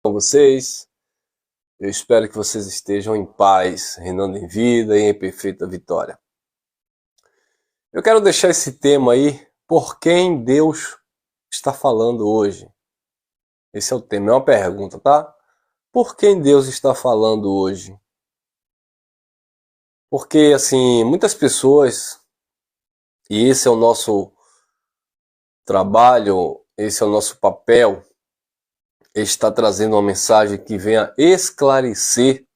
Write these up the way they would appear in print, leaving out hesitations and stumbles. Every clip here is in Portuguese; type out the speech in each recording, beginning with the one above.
Com vocês. Eu espero que vocês estejam em paz, reinando em vida e em perfeita vitória. Eu quero deixar esse tema aí, por quem Deus está falando hoje. Esse é o tema, é uma pergunta, tá? Por quem Deus está falando hoje? Porque, assim, muitas pessoas, e esse é o nosso trabalho, esse é o nosso papel, está trazendo uma mensagem que venha esclarecer.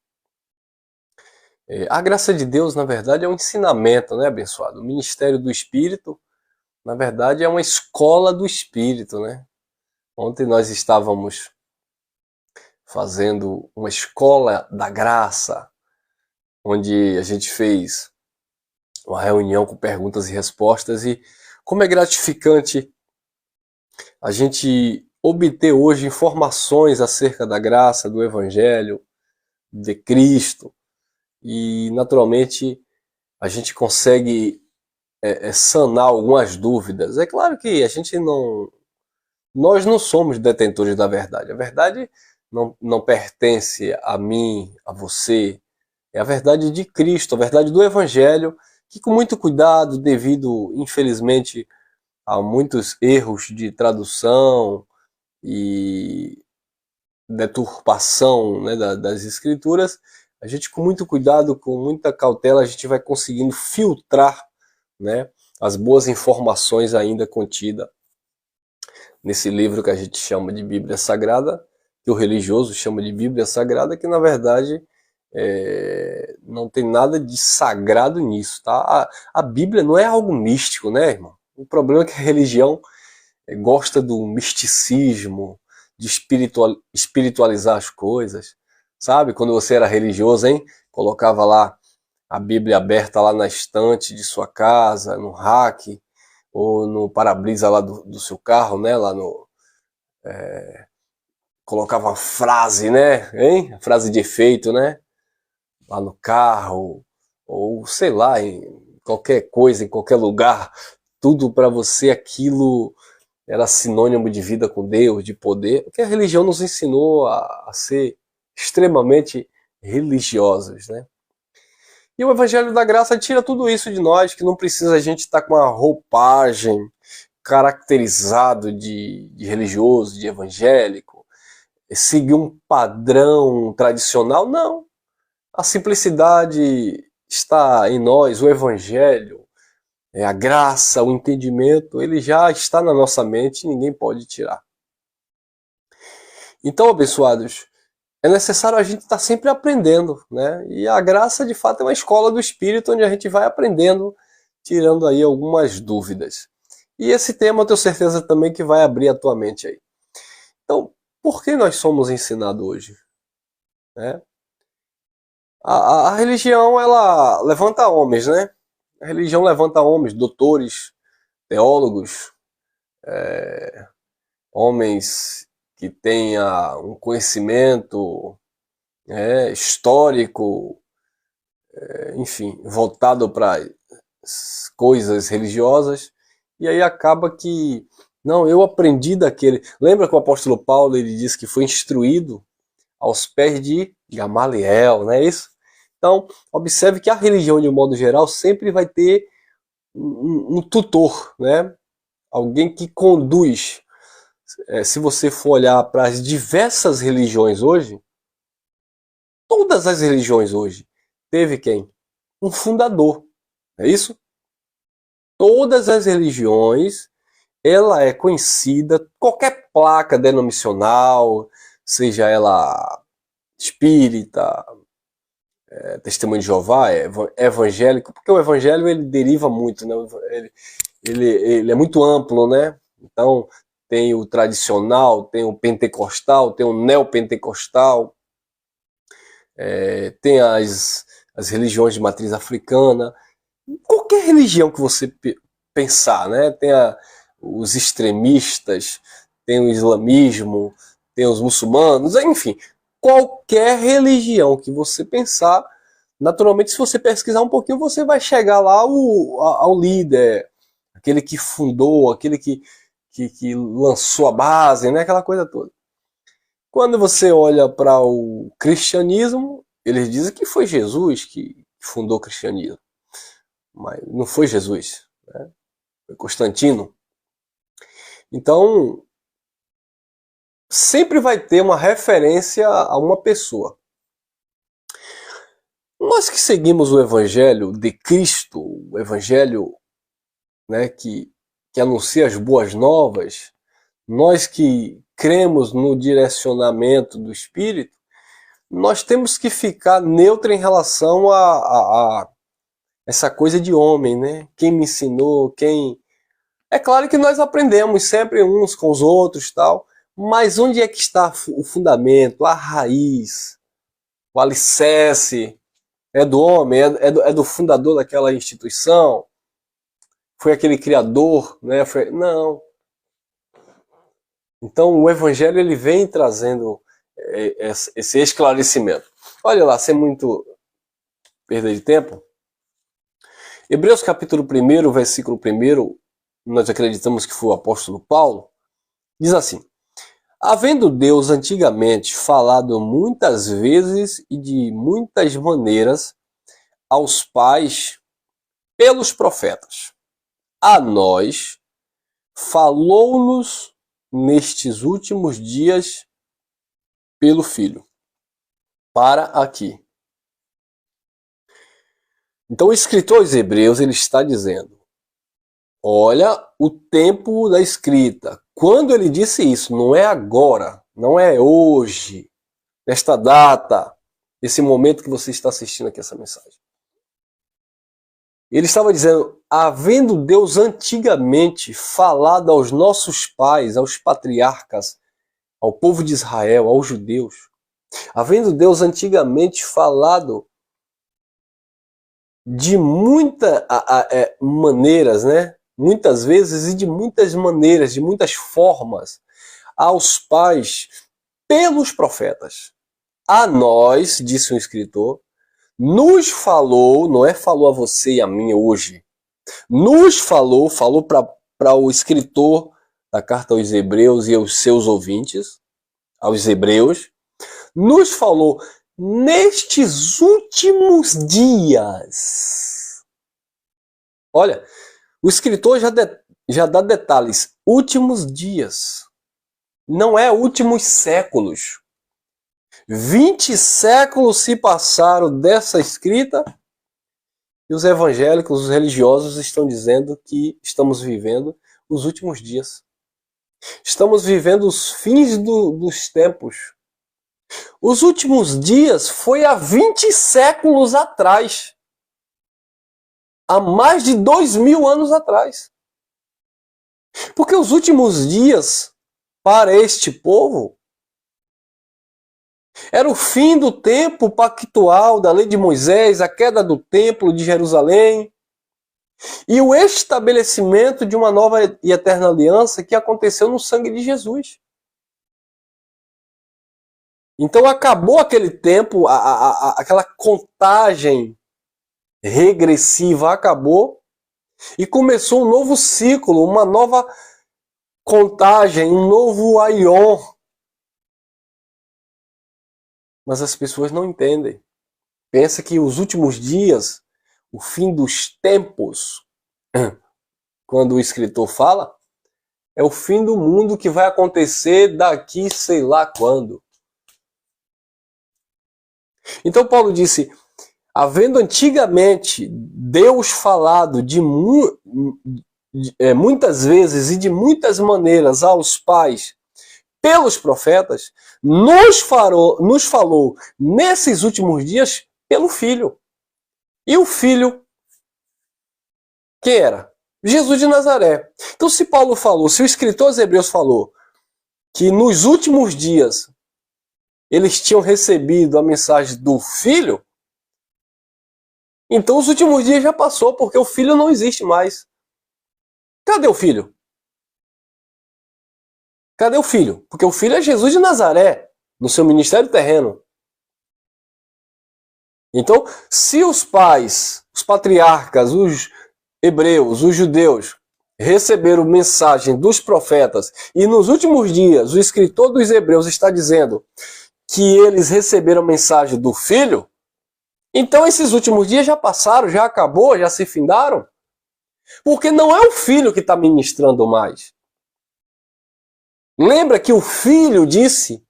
A graça de Deus, na verdade, é um ensinamento, né, abençoado? O ministério do Espírito, na verdade, é uma escola do Espírito, né? Ontem nós estávamos fazendo uma escola da graça, onde a gente fez uma reunião com perguntas e respostas, e como é gratificante a gente obter hoje informações acerca da graça, do Evangelho, de Cristo, e naturalmente a gente consegue sanar algumas dúvidas. É claro que a gente não. Nós não somos detentores da verdade. A verdade não pertence a mim, a você. É a verdade de Cristo, a verdade do Evangelho, que com muito cuidado, devido, infelizmente, a muitos erros de tradução e deturpação, né, das escrituras, a gente com muito cuidado, com muita cautela, a gente vai conseguindo filtrar, né, as boas informações ainda contidas nesse livro que a gente chama de Bíblia Sagrada, que o religioso chama de Bíblia Sagrada, que na verdade não tem nada de sagrado nisso, tá? A Bíblia não é algo místico, né, irmão? O problema é que a religião gosta do misticismo, de espiritualizar as coisas, sabe? Quando você era religioso, hein? Colocava lá a Bíblia aberta lá na estante de sua casa, no rack, ou no para-brisa lá do seu carro, né? Lá no colocava uma frase, né? Hein? Frase de efeito, né? Lá no carro, ou sei lá, em qualquer coisa, em qualquer lugar, tudo para você aquilo era sinônimo de vida com Deus, de poder, porque a religião nos ensinou a ser extremamente religiosos, né? E o Evangelho da Graça tira tudo isso de nós, que não precisa a gente estar com uma roupagem caracterizado de religioso, de evangélico, seguir um padrão tradicional, não. A simplicidade está em nós, o Evangelho, a graça, o entendimento, ele já está na nossa mente e ninguém pode tirar. Então, abençoados, é necessário a gente estar sempre aprendendo, né? E a graça, de fato, é uma escola do Espírito onde a gente vai aprendendo, tirando aí algumas dúvidas. E esse tema eu tenho certeza também que vai abrir a tua mente aí. Então, por que nós somos ensinados hoje? Né? A religião, ela levanta homens, né? A religião levanta homens, doutores, teólogos, homens que tenha um conhecimento histórico, enfim, voltado para coisas religiosas, e aí acaba que, não, eu aprendi daquele. Lembra que o apóstolo Paulo ele disse que foi instruído aos pés de Gamaliel, não é isso? Então, observe que a religião, de um modo geral, sempre vai ter um tutor, né? Alguém que conduz. Se você for olhar para as diversas religiões hoje, todas as religiões hoje, teve quem? Um fundador, é isso? Todas as religiões, ela é conhecida, qualquer placa denominacional, seja ela espírita, testemunho de Jeová, evangélico, porque o evangelho ele deriva muito, né? Ele é muito amplo, né? Então tem o tradicional, tem o pentecostal, tem o neopentecostal, tem as religiões de matriz africana, qualquer religião que você pensar, né? Tem os extremistas, tem o islamismo, tem os muçulmanos, enfim, qualquer religião que você pensar, naturalmente, se você pesquisar um pouquinho, você vai chegar lá ao líder, aquele que fundou, aquele que lançou a base, né? Aquela coisa toda. Quando você olha para o cristianismo, eles dizem que foi Jesus que fundou o cristianismo. Mas não foi Jesus, né? Foi Constantino. Então, sempre vai ter uma referência a uma pessoa. Nós que seguimos o Evangelho de Cristo, o Evangelho, né, que anuncia as boas novas, nós que cremos no direcionamento do Espírito, nós temos que ficar neutro em relação a essa coisa de homem, né? Quem me ensinou, quem... É claro que nós aprendemos sempre uns com os outros, tal, mas onde é que está o fundamento, a raiz, o alicerce? É do homem? É do fundador daquela instituição? Foi aquele criador? Né? Não. Então o Evangelho ele vem trazendo esse esclarecimento. Olha lá, sem muito perda de tempo. Hebreus capítulo 1, versículo 1, nós acreditamos que foi o apóstolo Paulo, diz assim: havendo Deus antigamente falado muitas vezes e de muitas maneiras aos pais pelos profetas, a nós falou-nos nestes últimos dias pelo Filho. Para aqui. Então o escritor aos Hebreus ele está dizendo, olha o tempo da escrita. Quando ele disse isso, não é agora, não é hoje, nesta data, esse momento que você está assistindo aqui essa mensagem. Ele estava dizendo, havendo Deus antigamente falado aos nossos pais, aos patriarcas, ao povo de Israel, aos judeus, havendo Deus antigamente falado de muitas maneiras, né? Muitas vezes e de muitas maneiras, de muitas formas, aos pais pelos profetas. A nós, disse um escritor, nos falou, não é falou a você e a mim hoje, nos falou para o escritor da carta aos Hebreus e aos seus ouvintes, aos hebreus, nos falou nestes últimos dias. Olha, o escritor já dá detalhes. Últimos dias. Não é últimos séculos. 20 séculos se passaram dessa escrita e os evangélicos, os religiosos estão dizendo que estamos vivendo os últimos dias. Estamos vivendo os fins dos tempos. Os últimos dias foi há 20 séculos atrás. Há mais de 2000 anos atrás. Porque os últimos dias, para este povo, era o fim do tempo pactual da lei de Moisés, a queda do templo de Jerusalém e o estabelecimento de uma nova e eterna aliança que aconteceu no sangue de Jesus. Então acabou aquele tempo, aquela contagem regressiva acabou e começou um novo ciclo, uma nova contagem, um novo aion. Mas as pessoas não entendem. Pensa que os últimos dias, o fim dos tempos, quando o escritor fala, é o fim do mundo que vai acontecer daqui sei lá quando. Então Paulo disse, havendo antigamente Deus falado de muitas vezes e de muitas maneiras aos pais pelos profetas, nos falou nesses últimos dias pelo Filho. E o Filho, quem era? Jesus de Nazaré. Então se Paulo falou, se o escritor aos Hebreus falou que nos últimos dias eles tinham recebido a mensagem do Filho, então os últimos dias já passou, porque o Filho não existe mais. Cadê o Filho? Cadê o Filho? Porque o Filho é Jesus de Nazaré, no seu ministério terreno. Então, se os pais, os patriarcas, os hebreus, os judeus, receberam mensagem dos profetas, e nos últimos dias o escritor dos Hebreus está dizendo que eles receberam mensagem do Filho, então esses últimos dias já passaram, já acabou, já se findaram. Porque não é o Filho que está ministrando mais. Lembra que o Filho disse,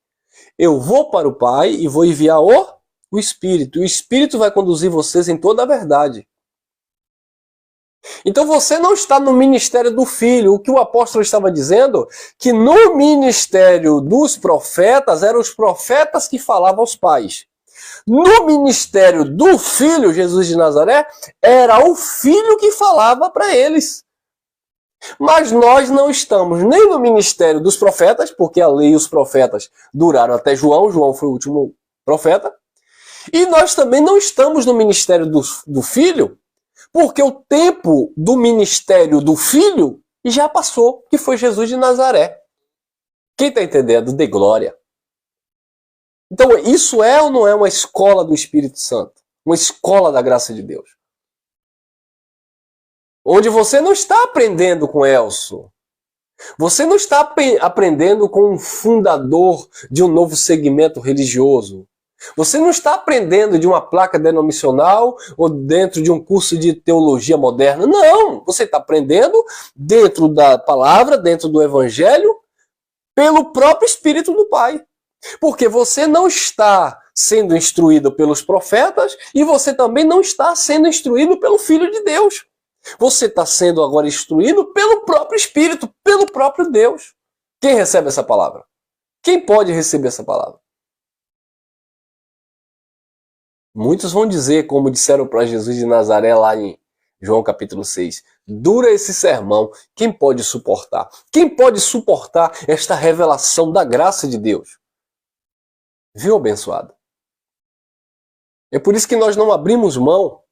eu vou para o Pai e vou enviar o Espírito. O Espírito vai conduzir vocês em toda a verdade. Então você não está no ministério do Filho. O que o apóstolo estava dizendo, que no ministério dos profetas, eram os profetas que falavam aos pais. No ministério do Filho, Jesus de Nazaré, era o Filho que falava para eles. Mas nós não estamos nem no ministério dos profetas, porque a lei e os profetas duraram até João, João foi o último profeta, e nós também não estamos no ministério do Filho, porque o tempo do ministério do Filho já passou, que foi Jesus de Nazaré. Quem está entendendo? De glória. Então, isso é ou não é uma escola do Espírito Santo? Uma escola da graça de Deus? Onde você não está aprendendo com Elcio. Você não está aprendendo com um fundador de um novo segmento religioso. Você não está aprendendo de uma placa denominacional ou dentro de um curso de teologia moderna. Não! Você está aprendendo dentro da palavra, dentro do evangelho, pelo próprio Espírito do Pai. Porque você não está sendo instruído pelos profetas e você também não está sendo instruído pelo Filho de Deus. Você está sendo agora instruído pelo próprio Espírito, pelo próprio Deus. Quem recebe essa palavra? Quem pode receber essa palavra? Muitos vão dizer, como disseram para Jesus de Nazaré lá em João capítulo 6, dura esse sermão, quem pode suportar? Quem pode suportar esta revelação da graça de Deus? Viu, abençoado? É por isso que nós não abrimos mão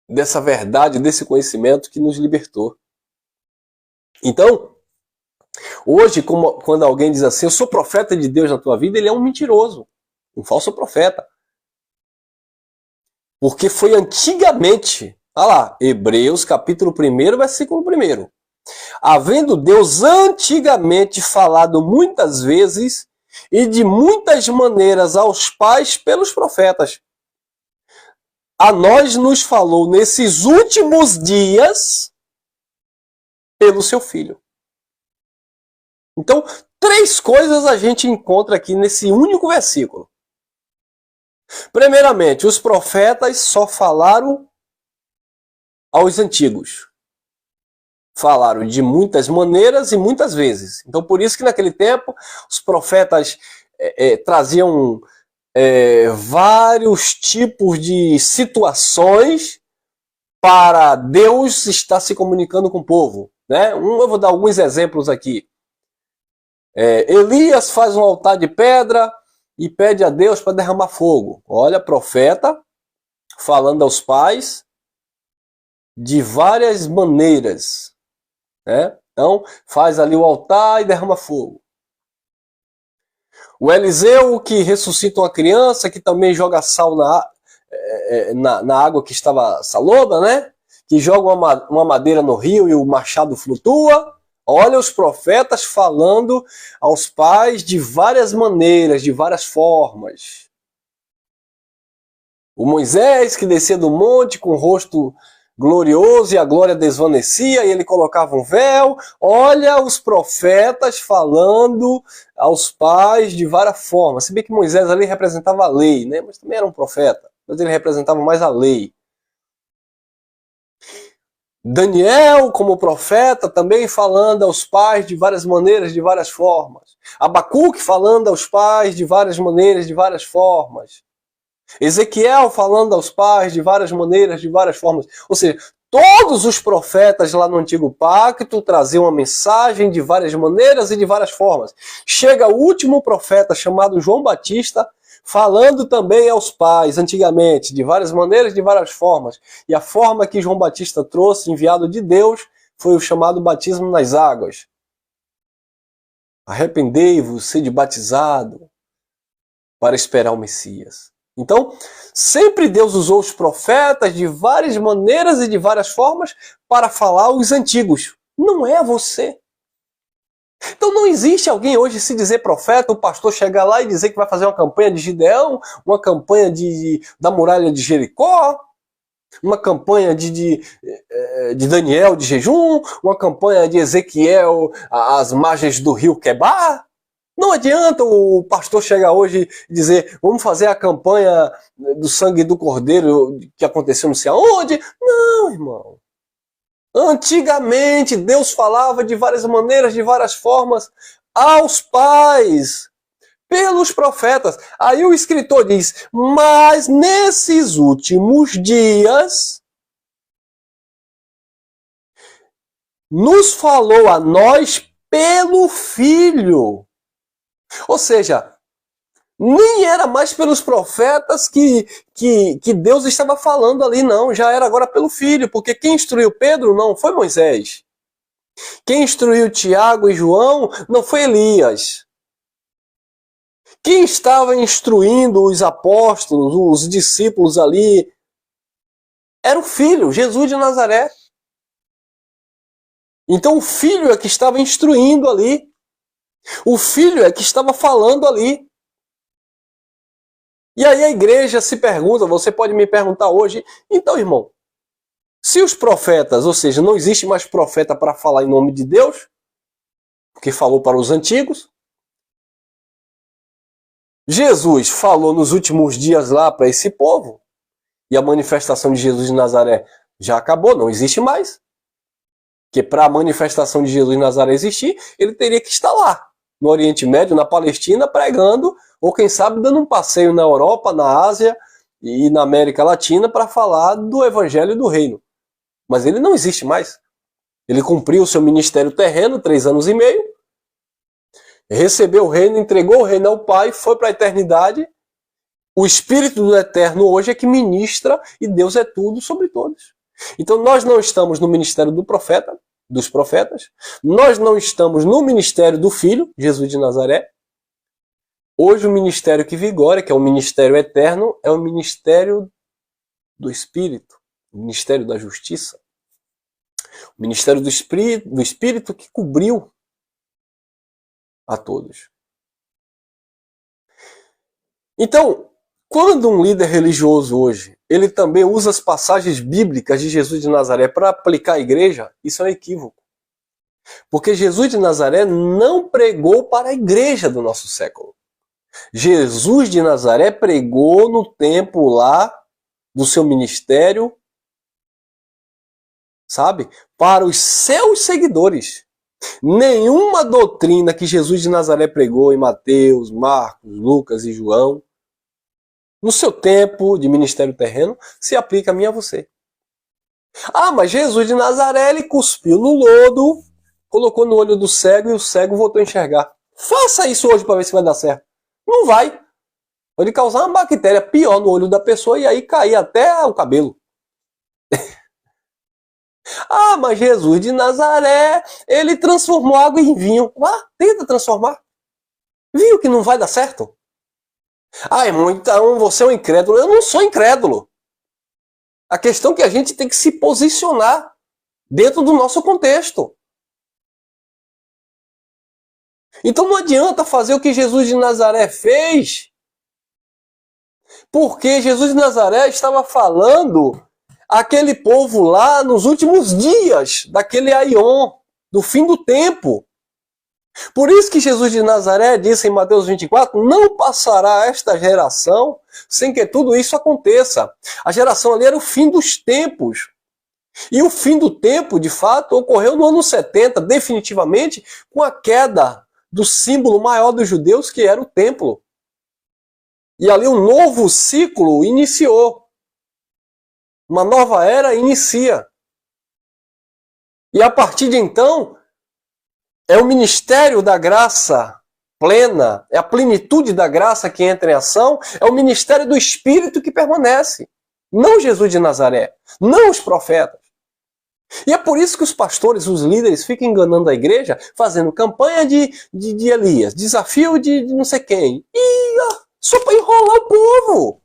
dessa verdade, desse conhecimento que nos libertou. Então, hoje, quando alguém diz assim, eu sou profeta de Deus na tua vida, ele é um mentiroso, um falso profeta. Porque foi antigamente, olha lá, Hebreus capítulo 1, versículo 1. Havendo Deus antigamente falado muitas vezes e de muitas maneiras aos pais pelos profetas. A nós nos falou nesses últimos dias pelo seu Filho. Então, 3 coisas a gente encontra aqui nesse único versículo. Primeiramente, os profetas só falaram aos antigos. Falaram de muitas maneiras e muitas vezes. Então, por isso que naquele tempo, os profetas traziam vários tipos de situações para Deus estar se comunicando com o povo. Né? Eu vou dar alguns exemplos aqui. Elias faz um altar de pedra e pede a Deus para derramar fogo. Olha, profeta falando aos pais de várias maneiras. Né? Então, faz ali o altar e derrama fogo. O Eliseu que ressuscita uma criança, que também joga sal na água que estava salobra, né? Que joga uma madeira no rio e o machado flutua. Olha os profetas falando aos pais de várias maneiras, de várias formas. O Moisés que descia do monte com o rosto glorioso e a glória desvanecia e ele colocava um véu. Olha os profetas falando aos pais de várias formas. Se bem que Moisés ali representava a lei, né? Mas também era um profeta, mas ele representava mais a lei. Daniel, como profeta, também falando aos pais de várias maneiras, de várias formas. Abacuque falando aos pais de várias maneiras, de várias formas. Ezequiel falando aos pais de várias maneiras, de várias formas. Ou seja, todos os profetas lá no Antigo Pacto traziam uma mensagem de várias maneiras e de várias formas. Chega o último profeta chamado João Batista, falando também aos pais, antigamente, de várias maneiras, de várias formas. E a forma que João Batista trouxe, enviado de Deus, foi o chamado batismo nas águas. Arrependei-vos, sede batizado, para esperar o Messias. Então, sempre Deus usou os profetas de várias maneiras e de várias formas para falar aos antigos. Não é você. Então não existe alguém hoje se dizer profeta, o pastor chegar lá e dizer que vai fazer uma campanha de Gideão, uma campanha da muralha de Jericó, uma campanha de Daniel de jejum, uma campanha de Ezequiel às margens do rio Quebar. Não adianta o pastor chegar hoje e dizer, vamos fazer a campanha do sangue do cordeiro que aconteceu não sei aonde. Não, irmão. Antigamente Deus falava de várias maneiras, de várias formas aos pais, pelos profetas. Aí o escritor diz, mas nesses últimos dias nos falou a nós pelo Filho. Ou seja, nem era mais pelos profetas que Deus estava falando ali, não. Já era agora pelo Filho, porque quem instruiu Pedro não foi Moisés. Quem instruiu Tiago e João não foi Elias. Quem estava instruindo os apóstolos, os discípulos ali, era o Filho, Jesus de Nazaré. Então o Filho é que estava instruindo ali. O Filho é que estava falando ali. E aí a igreja se pergunta, você pode me perguntar hoje, então irmão, se os profetas, ou seja, não existe mais profeta para falar em nome de Deus, porque falou para os antigos, Jesus falou nos últimos dias lá para esse povo, e a manifestação de Jesus de Nazaré já acabou, não existe mais. Porque para a manifestação de Jesus de Nazaré existir, ele teria que estar lá, no Oriente Médio, na Palestina, pregando, ou quem sabe dando um passeio na Europa, na Ásia e na América Latina para falar do Evangelho do Reino. Mas ele não existe mais. Ele cumpriu o seu ministério terreno, 3 anos e meio, recebeu o reino, entregou o reino ao Pai, foi para a eternidade. O Espírito do Eterno hoje é que ministra e Deus é tudo sobre todos. Então nós não estamos no ministério do profeta, dos profetas, nós não estamos no ministério do Filho, Jesus de Nazaré. Hoje o ministério que vigora, que é o ministério eterno, é o ministério do Espírito, o ministério da justiça. O ministério do Espírito que cobriu a todos. Então, quando um líder religioso hoje, ele também usa as passagens bíblicas de Jesus de Nazaré para aplicar à igreja, isso é um equívoco. Porque Jesus de Nazaré não pregou para a igreja do nosso século. Jesus de Nazaré pregou no tempo lá do seu ministério, sabe? Para os seus seguidores. Nenhuma doutrina que Jesus de Nazaré pregou em Mateus, Marcos, Lucas e João, no seu tempo de ministério terreno, se aplica a mim e a você. Ah, mas Jesus de Nazaré, ele cuspiu no lodo, colocou no olho do cego e o cego voltou a enxergar. Faça isso hoje para ver se vai dar certo. Não vai. Pode causar uma bactéria pior no olho da pessoa e aí cair até o cabelo. Ah, mas Jesus de Nazaré, ele transformou água em vinho. Ah, tenta transformar. Viu que não vai dar certo? Ah, irmão, então você é um incrédulo. Eu não sou incrédulo. A questão é que a gente tem que se posicionar dentro do nosso contexto. Então não adianta fazer o que Jesus de Nazaré fez, porque Jesus de Nazaré estava falando aquele povo lá nos últimos dias, daquele aion, do fim do tempo. Por isso que Jesus de Nazaré disse em Mateus 24, não passará esta geração sem que tudo isso aconteça. A geração ali era o fim dos tempos. E o fim do tempo, de fato, ocorreu no ano 70, definitivamente, com a queda do símbolo maior dos judeus, que era o templo. E ali um novo ciclo iniciou. Uma nova era inicia. E a partir de então, é o ministério da graça plena, é a plenitude da graça que entra em ação, é o ministério do Espírito que permanece. Não Jesus de Nazaré, não os profetas. E é por isso que os pastores, os líderes, ficam enganando a igreja, fazendo campanha de Elias, desafio de não sei quem. E só para enrolar o povo.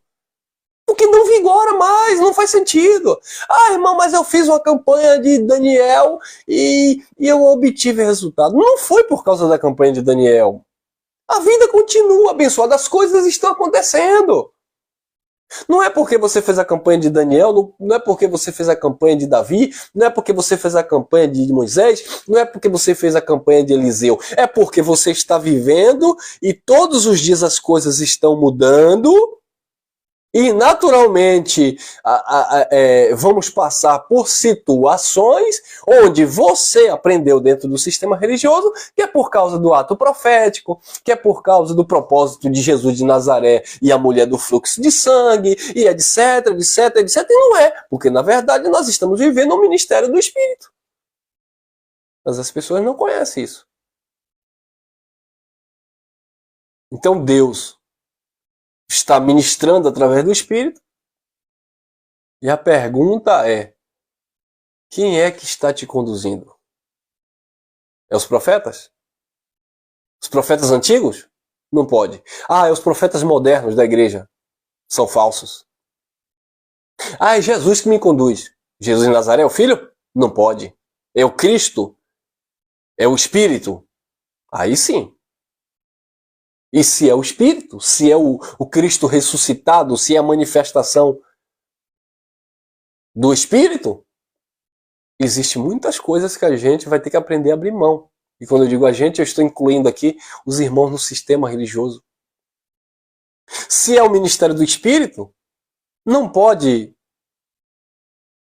Porque não vigora mais, não faz sentido. Ah, irmão, mas eu fiz uma campanha de Daniel e eu obtive resultado. Não foi por causa da campanha de Daniel. A vida continua abençoada, as coisas estão acontecendo. Não é porque você fez a campanha de Daniel, não é porque você fez a campanha de Davi, não é porque você fez a campanha de Moisés, não é porque você fez a campanha de Eliseu. É porque você está vivendo e todos os dias as coisas estão mudando. E, naturalmente, vamos passar por situações onde você aprendeu dentro do sistema religioso que é por causa do ato profético, que é por causa do propósito de Jesus de Nazaré e a mulher do fluxo de sangue, e etc, etc, etc. E não é, porque, na verdade, nós estamos vivendo o ministério do Espírito. Mas as pessoas não conhecem isso. Então, Deus está ministrando através do Espírito. E a pergunta é: quem é que está te conduzindo? É os profetas? Os profetas antigos? Não pode. Ah, é os profetas modernos da igreja. São falsos. Ah, é Jesus que me conduz. Jesus de Nazaré é o Filho? Não pode. É o Cristo? É o Espírito? Aí sim. E se é o Espírito, se é o Cristo ressuscitado, se é a manifestação do Espírito, existem muitas coisas que a gente vai ter que aprender a abrir mão. E quando eu digo a gente, eu estou incluindo aqui os irmãos no sistema religioso. Se é o ministério do Espírito, não pode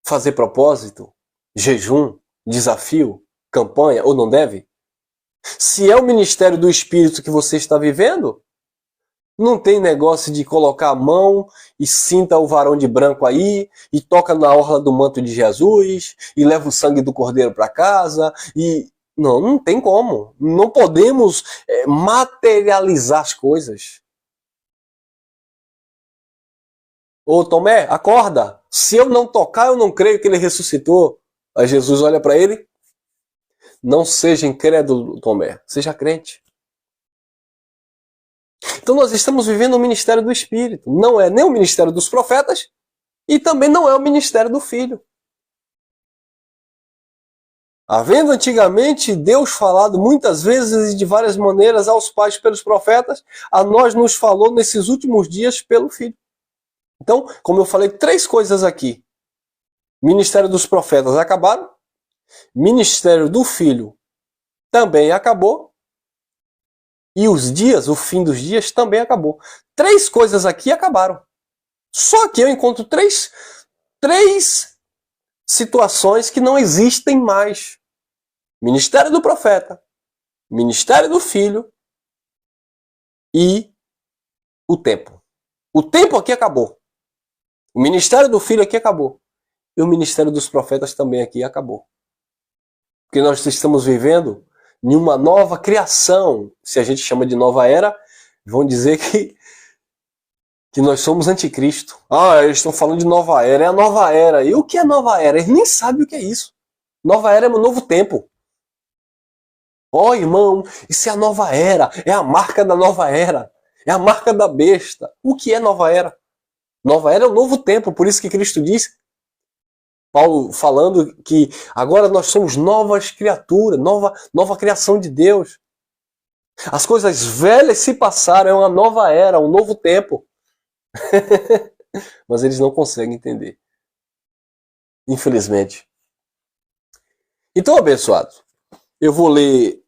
fazer propósito, jejum, desafio, campanha, ou não deve? Se é o ministério do Espírito que você está vivendo, não tem negócio de colocar a mão e sinta o varão de branco aí, e toca na orla do manto de Jesus, e leva o sangue do cordeiro para casa, e... Não tem como. Não podemos materializar as coisas. Ô Tomé, acorda. Se eu não tocar, eu não creio que ele ressuscitou. Aí Jesus olha para ele. Não seja incrédulo, Tomé. Seja crente. Então nós estamos vivendo o ministério do Espírito. Não é nem o ministério dos profetas e também não é o ministério do Filho. Havendo antigamente Deus falado muitas vezes e de várias maneiras aos pais pelos profetas, a nós nos falou nesses últimos dias pelo Filho. Então, como eu falei, 3 coisas aqui. Ministério dos profetas acabaram. Ministério do Filho também acabou. E os dias, o fim dos dias também acabou. 3 coisas aqui acabaram. Só que eu encontro três situações que não existem mais. Ministério do profeta, ministério do Filho e o tempo. O tempo aqui acabou. O ministério do Filho aqui acabou. E o ministério dos profetas também aqui acabou. Porque nós estamos vivendo em uma nova criação. Se a gente chama de nova era, vão dizer que nós somos anticristo. Ah, eles estão falando de nova era. É a nova era. E o que é nova era? Eles nem sabem o que é isso. Nova era é um novo tempo. Ó, irmão, isso é a nova era. É a marca da nova era. É a marca da besta. O que é nova era? Nova era é o novo tempo. Por isso que Cristo diz, Paulo falando que agora nós somos novas criaturas, nova criação de Deus. As coisas velhas se passaram, é uma nova era, um novo tempo. Mas eles não conseguem entender. Infelizmente. Então, abençoado, eu vou ler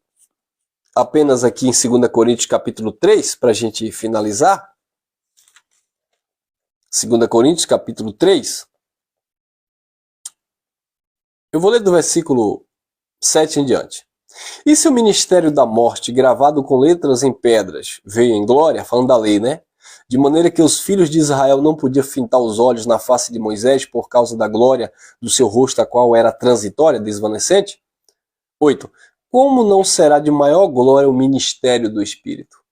apenas aqui em 2 Coríntios capítulo 3, para a gente finalizar. 2 Coríntios capítulo 3. Eu vou ler do versículo 7 em diante. E se o ministério da morte, gravado com letras em pedras, veio em glória, falando da lei, né? De maneira que os filhos de Israel não podiam fintar os olhos na face de Moisés por causa da glória do seu rosto, a qual era transitória, desvanecente. 8. Como não será de maior glória o ministério do Espírito?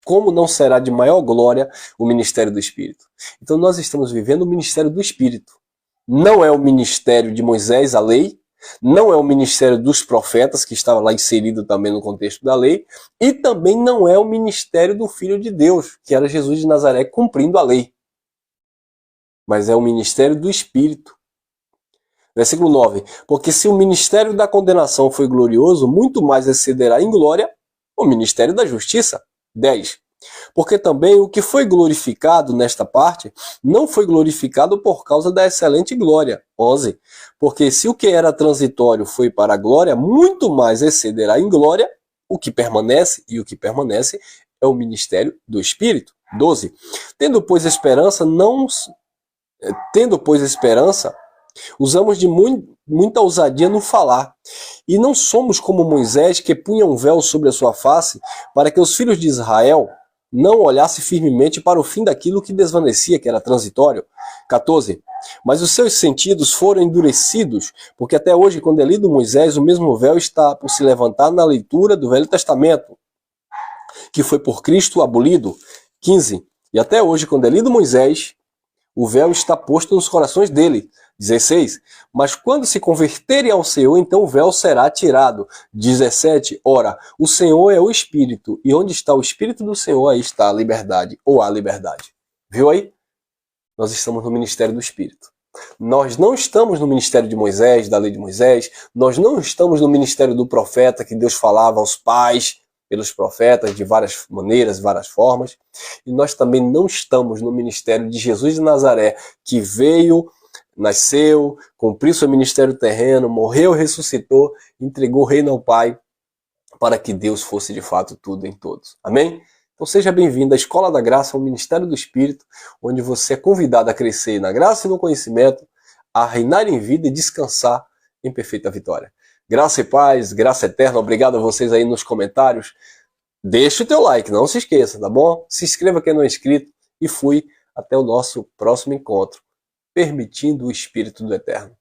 Como não será de maior glória o ministério do Espírito? Então nós estamos vivendo o ministério do Espírito. Não é o ministério de Moisés, a lei, não é o ministério dos profetas, que estava lá inserido também no contexto da lei, e também não é o ministério do Filho de Deus, que era Jesus de Nazaré cumprindo a lei. mas é o ministério do Espírito. Versículo 9. Porque se o ministério da condenação foi glorioso, muito mais excederá em glória o ministério da justiça. 10. Porque também o que foi glorificado nesta parte não foi glorificado por causa da excelente glória. 11. Porque se o que era transitório foi para a glória, muito mais excederá em glória o que permanece, e o que permanece é o ministério do Espírito. 12. Tendo, pois, esperança, usamos de muita ousadia no falar. E não somos como Moisés, que punha um véu sobre a sua face, para que os filhos de Israel não olhassem firmemente para o fim daquilo que desvanecia, que era transitório. 14. Mas os seus sentidos foram endurecidos, porque até hoje, quando é lido Moisés, o mesmo véu está por se levantar na leitura do Velho Testamento, que foi por Cristo abolido. 15. E até hoje, quando é lido Moisés, o véu está posto nos corações dele. 16. Mas quando se converterem ao Senhor, então o véu será tirado. 17. Ora, o Senhor é o Espírito, e onde está o Espírito do Senhor, aí está a liberdade, ou a liberdade. Viu aí? Nós estamos no ministério do Espírito. Nós não estamos no ministério de Moisés, da lei de Moisés, nós não estamos no ministério do profeta, que Deus falava aos pais, pelos profetas, de várias maneiras, várias formas, e nós também não estamos no ministério de Jesus de Nazaré, que veio, nasceu, cumpriu seu ministério terreno, morreu, ressuscitou, entregou o reino ao Pai, para que Deus fosse de fato tudo em todos. Amém? Então seja bem-vindo à Escola da Graça, ao Ministério do Espírito, onde você é convidado a crescer na graça e no conhecimento, a reinar em vida e descansar em perfeita vitória. Graça e paz, graça eterna. Obrigado a vocês aí nos comentários. Deixa o teu like, não se esqueça, tá bom? Se inscreva quem não é inscrito e fui até o nosso próximo encontro, permitindo o Espírito do Eterno.